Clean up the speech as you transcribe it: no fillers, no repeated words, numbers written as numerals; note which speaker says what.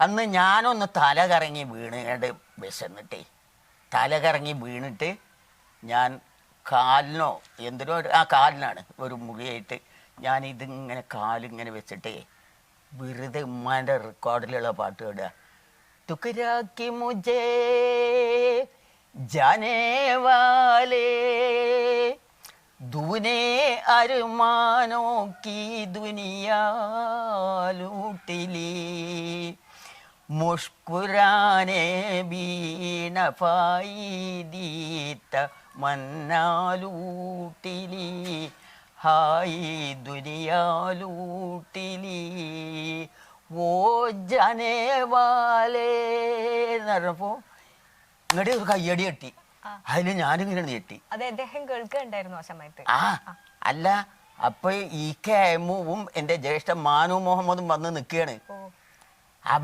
Speaker 1: അന്ന് ഞാനൊന്ന് തല കറങ്ങി വീണിട്ട് വിശന്നിട്ടേ തല കറങ്ങി വീണിട്ട് ഞാൻ കാലിനോ എന്തിനോ ആ കാലിനാണ് ഒരു മുറിയായിട്ട് ഞാൻ ഇതിങ്ങനെ കാലിങ്ങനെ വെച്ചിട്ടേ വെറുതെ ഉമ്മാൻ്റെ റെക്കോർഡിലുള്ള പാട്ട് കേടുക തുക്കരാക്കി മുജേ ജാനേ വാലേ ദൂനെ അരുമാനോ की दुनिया लूटली मुस्कुराने भी न फायदी तमन्ना लूटली हाय दुनिया लूटली वो जाने वाले എന്ന് പറഞ്ഞപ്പോൾ ഇങ്ങോട്ട് ഒരു കയ്യടി കെട്ടി അതിൽ ഞാനിങ്ങനെ ഞെട്ടി.
Speaker 2: അത് അദ്ദേഹം കേൾക്കുന്നുണ്ടായിരുന്നു ആ സമയത്ത്.
Speaker 1: അല്ല അപ്പൊ ഈ കെമുവും എന്റെ ജ്യേഷ്ഠ മാനു മുഹമ്മദും വന്ന് നിൽക്കുകയാണ്.